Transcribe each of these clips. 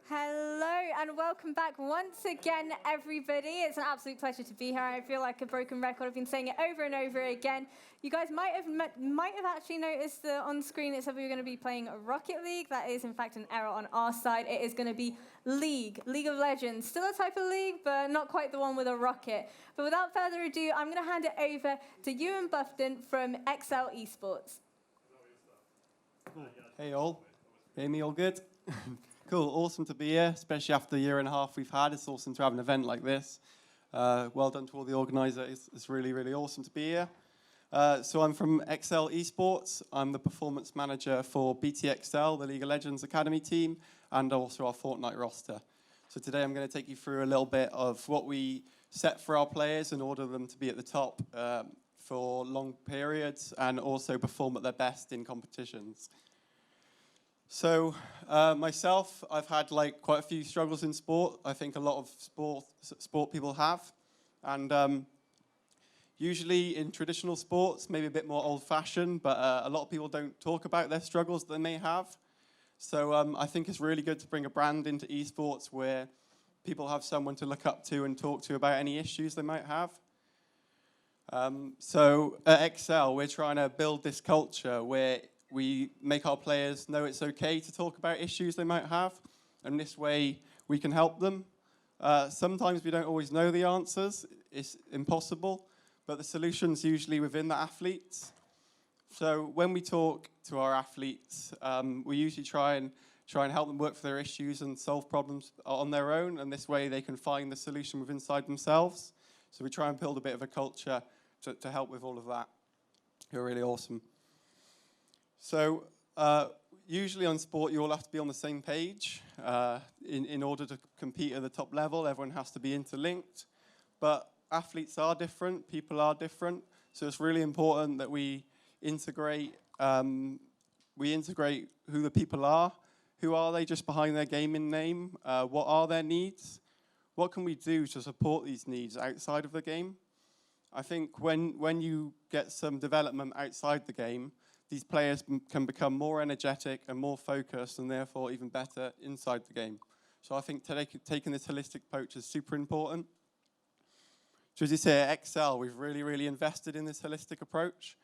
Hello and welcome back once again, everybody. It's an absolute pleasure to be here. I feel like a broken record. I've been saying it over and over again. You guys might have actually noticed that on screen it said we were going to be playing Rocket League. That is, in fact, an error on our side. It is going to be League of Legends. Still a type of league, but not quite the one with a rocket. But without further ado, I'm going to hand it over to Ewen Bufton from XL Esports. Hey all, hear me all good? Cool, awesome to be here, especially after the year and a half we've had. It's awesome to have an event like this. Well done to all the organisers, it's really, really awesome to be here. So I'm from XL Esports. I'm the performance manager for BTXL, the League of Legends Academy team, and also our Fortnite roster. So today I'm going to take you through a little bit of what we set for our players in order for them to be at the top for long periods and also perform at their best in competitions. So myself, I've had quite a few struggles in sport. I think a lot of sport people have. And usually in traditional sports, maybe a bit more old-fashioned, but a lot of people don't talk about their struggles that they may have. So I think it's really good to bring a brand into esports where people have someone to look up to and talk to about any issues they might have. So at XL, we're trying to build this culture where we make our players know it's okay to talk about issues they might have, and this way we can help them. Sometimes we don't always know the answers, it's impossible, but the solution's usually within the athletes. So when we talk to our athletes, we usually try and help them work for their issues and solve problems on their own, and this way they can find the solution within inside themselves. So we try and build a bit of a culture to help with all of that. You're really awesome. So usually on sport, you all have to be on the same page. In order to compete at the top level, everyone has to be interlinked. But athletes are different, people are different. So it's really important that we integrate who the people are. Who are they just behind their gaming name? What are their needs? What can we do to support these needs outside of the game? I think when you get some development outside the game, these players can become more energetic and more focused and therefore even better inside the game. So I think taking this holistic approach is super important. So as you say, at XL, we've really, really invested in this holistic approach.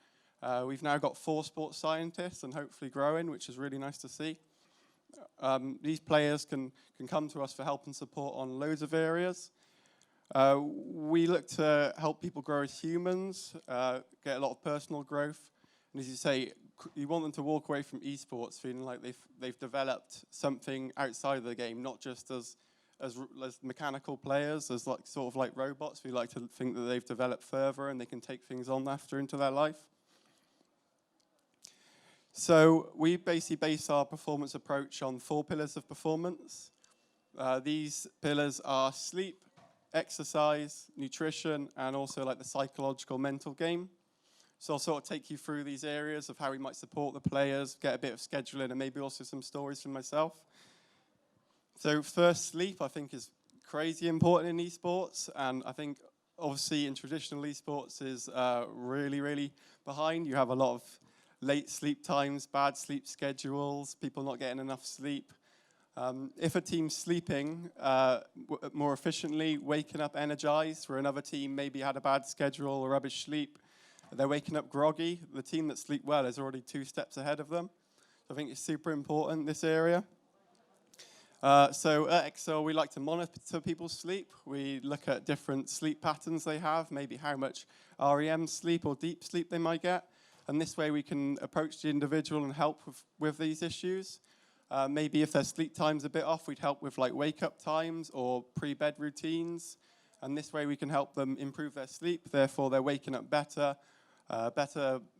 We've now got 4 sports scientists and hopefully growing, which is really nice to see. These players can come to us for help and support on loads of areas. We look to help people grow as humans, get a lot of personal growth. And as you say, you want them to walk away from esports feeling like they've developed something outside of the game, not just as mechanical players, as sort of robots. We like to think that they've developed further and they can take things on after into their life. So we basically base our performance approach on 4 pillars of performance. These pillars are sleep, exercise, nutrition, and also the psychological mental game. So I'll sort of take you through these areas of how we might support the players, get a bit of scheduling, and maybe also some stories from myself. So first, sleep, I think, is crazy important in esports. And I think, obviously, in traditional esports is really, really behind. You have a lot of late sleep times, bad sleep schedules, people not getting enough sleep. If a team's sleeping more efficiently, waking up energized, where another team maybe had a bad schedule or rubbish sleep, they're waking up groggy. The team that sleep well is already 2 steps ahead of them. So I think it's super important, this area. So at XL, we like to monitor people's sleep. We look at different sleep patterns they have, maybe how much REM sleep or deep sleep they might get. And this way we can approach the individual and help with these issues. Maybe if their sleep time's a bit off, we'd help with wake-up times or pre-bed routines. And this way we can help them improve their sleep. Therefore, they're waking up better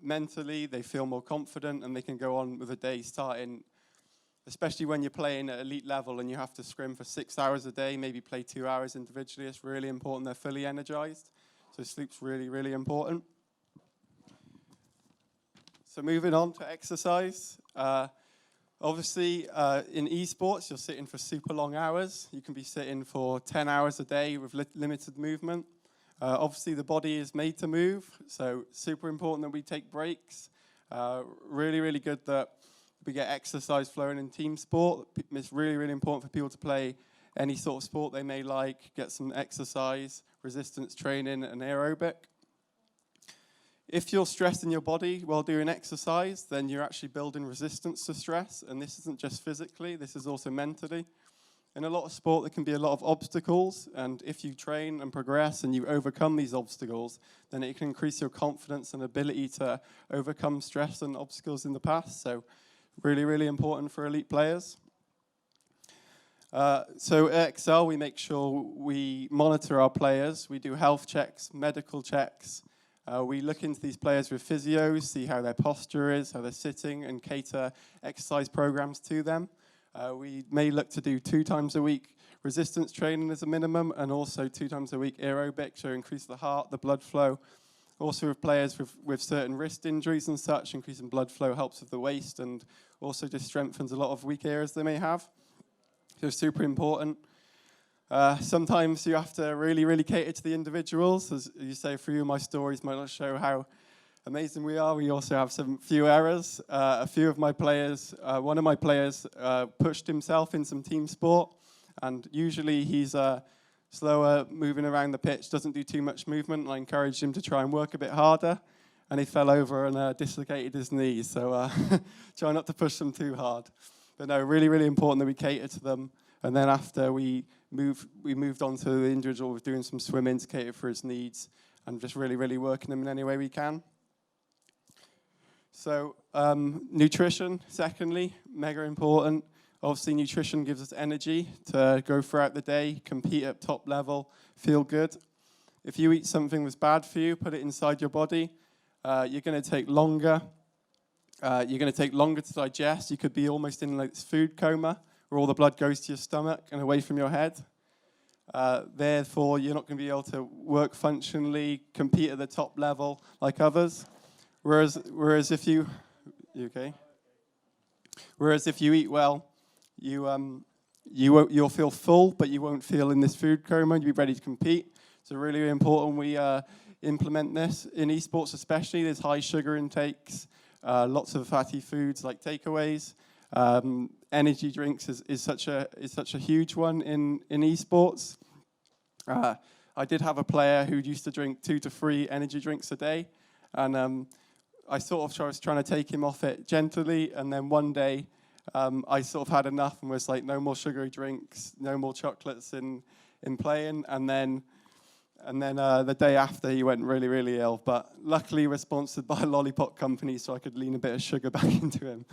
mentally, they feel more confident, and they can go on with the day starting, especially when you're playing at elite level and you have to scrim for 6 hours a day, maybe play 2 hours individually. It's really important they're fully energized. So sleep's really, really important. So moving on to exercise. Obviously, in esports, you're sitting for super long hours. You can be sitting for 10 hours a day with limited movement. Obviously, the body is made to move, so super important that we take breaks. Really, really good that We get exercise flowing in team sport. It's really, really important for people to play any sort of sport they may like, get some exercise, resistance training, and aerobic. If you're stressed in your body while doing exercise, then you're actually building resistance to stress, and this isn't just physically, this is also mentally. In a lot of sport, there can be a lot of obstacles, and if you train and progress and you overcome these obstacles, then it can increase your confidence and ability to overcome stress and obstacles in the past. So really, really important for elite players. So at Excel, we make sure we monitor our players. We do health checks, medical checks. We look into these players with physios, see how their posture is, how they're sitting, and cater exercise programs to them. We may look to do 2 times a week resistance training as a minimum, and also 2 times a week aerobic, so increase the heart, the blood flow. Also with players with certain wrist injuries and such, increasing blood flow helps with the waist and also just strengthens a lot of weak areas they may have. So super important. Sometimes you have to really, really cater to the individuals. As you say, a few of my stories might not show how amazing we are. We also have some few errors. A few of my players, one of my players pushed himself in some team sport, and usually he's slower moving around the pitch, doesn't do too much movement. I encouraged him to try and work a bit harder, and he fell over and dislocated his knees. So try not to push them too hard. But no, really, really important that we cater to them. And then after we moved on to the individual with doing some swimming to cater for his needs and just really, really working them in any way we can. So nutrition, secondly, mega important. Obviously, nutrition gives us energy to go throughout the day, compete at top level, feel good. If you eat something that's bad for you, put it inside your body, you're going to take longer. You're going to take longer to digest. You could be almost in like this food coma where all the blood goes to your stomach and away from your head. Therefore, you're not going to be able to work functionally, compete at the top level like others. Whereas if you okay? Whereas if you eat well, you'll feel full, but you won't feel in this food coma. You'll be ready to compete. So really, really important we implement this in esports, especially. There's high sugar intakes. Lots of fatty foods like takeaways. Energy drinks is such a huge one in esports. I did have a player who used to drink 2 to 3 energy drinks a day, and I was trying to take him off it gently, and then one day I sort of had enough and was like, no more sugary drinks, no more chocolates in playing, and then the day after, he went really, really ill. But luckily, we're sponsored by a lollipop company, so I could lean a bit of sugar back into him.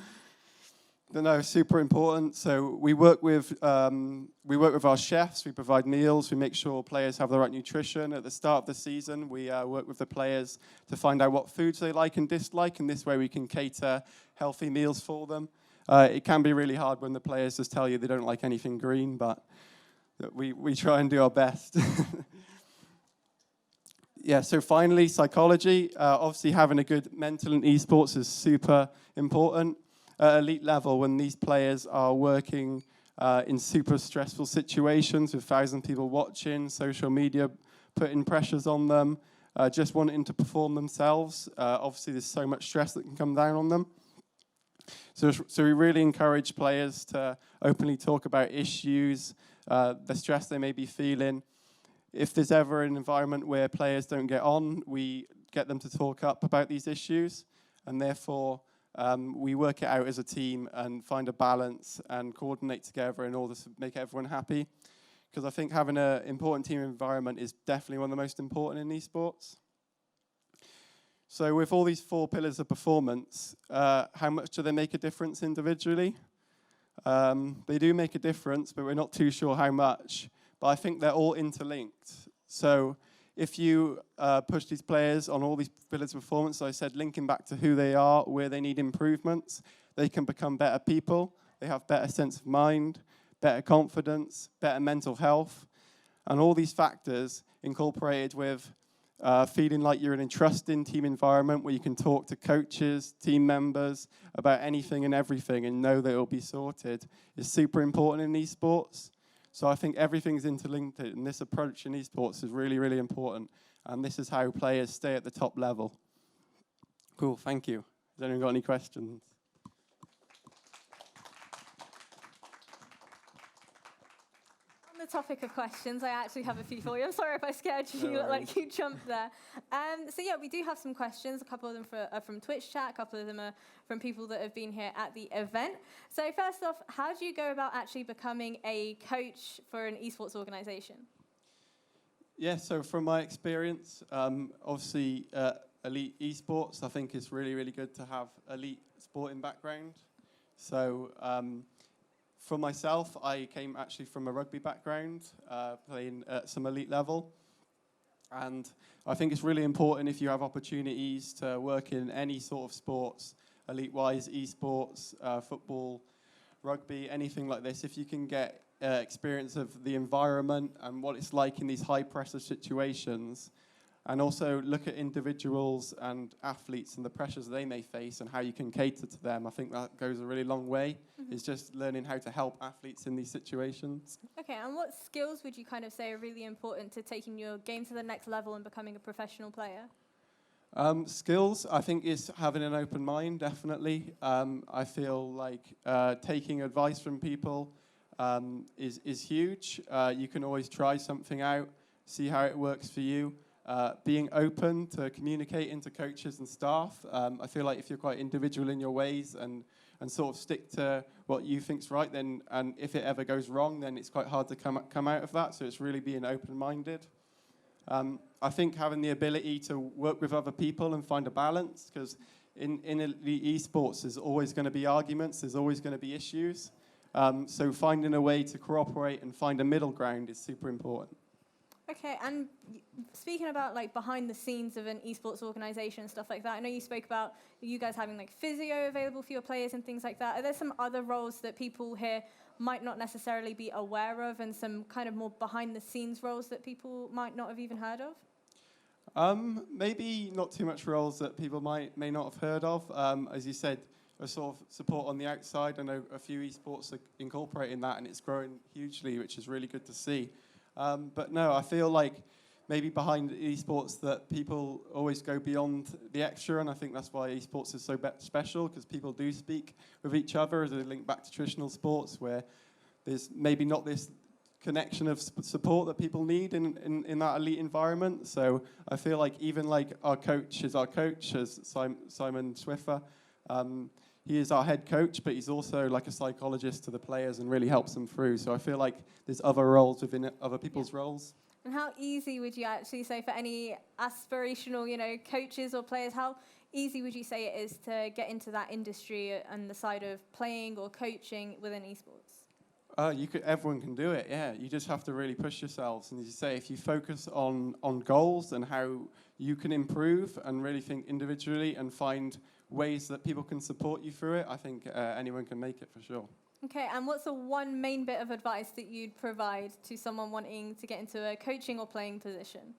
But no, super important. So we work with our chefs. We provide meals. We make sure players have the right nutrition. At the start of the season, we work with the players to find out what foods they like and dislike, and this way we can cater healthy meals for them. It can be really hard when the players just tell you they don't like anything green, but we try and do our best. Yeah, so finally, psychology. Obviously, having a good mental in esports is super important. At elite level, when these players are working in super stressful situations with 1,000 people watching, social media putting pressures on them, just wanting to perform themselves, obviously there's so much stress that can come down on them. So we really encourage players to openly talk about issues, the stress they may be feeling. If there's ever an environment where players don't get on, we get them to talk up about these issues, and therefore we work it out as a team and find a balance and coordinate together in order to make everyone happy. Because I think having an important team environment is definitely one of the most important in esports. So with all these 4 pillars of performance, how much do they make a difference individually? They do make a difference, but we're not too sure how much. But I think they're all interlinked. So if you push these players on all these pillars of performance, so I said linking back to who they are, where they need improvements, they can become better people. They have better sense of mind, better confidence, better mental health. And all these factors incorporated with feeling like you're in a trusting team environment where you can talk to coaches, team members about anything and everything and know that it'll be sorted is super important in esports. So I think everything's interlinked, and this approach in esports is really, really important. And this is how players stay at the top level. Cool, thank you. Has anyone got any questions? the topic of questions, I actually have a few for you. I'm sorry if I scared you. No You look worries. like you jumped there. So yeah, we do have some questions. A couple of them are from Twitch chat. A couple of them are from people that have been here at the event. So first off, how do you go about actually becoming a coach for an esports organization? Yeah, so from my experience, obviously elite esports, I think it's really, really good to have elite sporting background. So for myself, I came actually from a rugby background, playing at some elite level. And I think it's really important if you have opportunities to work in any sort of sports, elite-wise, esports, football, rugby, anything like this, if you can get experience of the environment and what it's like in these high-pressure situations, and also look at individuals and athletes and the pressures they may face and how you can cater to them. I think that goes a really long way. It's just learning how to help athletes in these situations. Okay, and what skills would you kind of say are really important to taking your game to the next level and becoming a professional player? Skills, I think, is having an open mind, definitely. I feel like taking advice from people is huge. You can always try something out, see how it works for you. Being open to communicating to coaches and staff. I feel like if you're quite individual in your ways and sort of stick to what you think's right, then, and if it ever goes wrong, then it's quite hard to come out of that. So it's really being open-minded. I think having the ability to work with other people and find a balance, because in elite esports, there's always going to be arguments, there's always going to be issues. So finding a way to cooperate and find a middle ground is super important. Okay, and speaking about like behind the scenes of an esports organization and stuff like that, I know you spoke about you guys having like physio available for your players and things like that. Are there some other roles that people here might not necessarily be aware of, and some kind of more behind the scenes roles that people might not have even heard of? Maybe not too much roles that people may not have heard of. As you said, a sort of support on the outside. I know a few esports are incorporating that, and it's growing hugely, which is really good to see. But no, I feel like maybe behind esports that people always go beyond the extra, and I think that's why esports is so special, because people do speak with each other as they link back to traditional sports, where there's maybe not this connection of support that people need in that elite environment. So I feel like even like our coach, as Simon Swiffer, he is our head coach, but he's also like a psychologist to the players and really helps them through. So I feel like there's other roles within other people's roles. And how easy would you actually say for any aspirational, coaches or players, how easy would you say it is to get into that industry and the side of playing or coaching within esports? Everyone can do it, yeah. You just have to really push yourselves. And as you say, if you focus on goals and how you can improve and really think individually and find ways that people can support you through it, I think anyone can make it for sure. Okay, and what's the one main bit of advice that you'd provide to someone wanting to get into a coaching or playing position?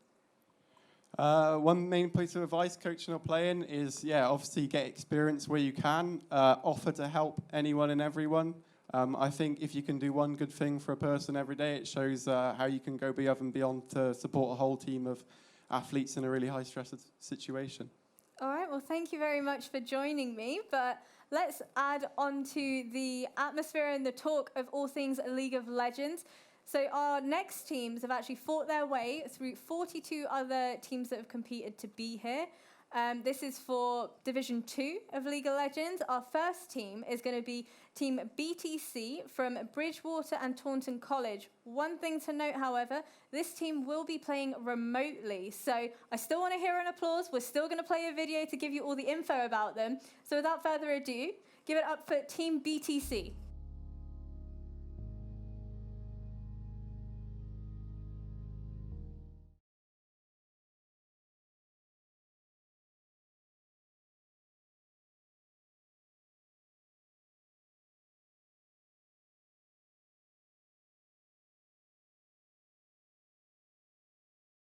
One main piece of advice, coaching or playing, is, obviously get experience where you can. Offer to help anyone and everyone. I think if you can do one good thing for a person every day, it shows how you can go above and beyond to support a whole team of athletes in a really high-stress situation. All right, well, thank you very much for joining me, but let's add on to the atmosphere and the talk of all things League of Legends. So our next teams have actually fought their way through 42 other teams that have competed to be here. This is for Division 2 of League of Legends. Our first team is going to be Team BTC from Bridgewater and Taunton College. One thing to note, however, this team will be playing remotely. So I still want to hear an applause. We're still going to play a video to give you all the info about them. So without further ado, give it up for Team BTC.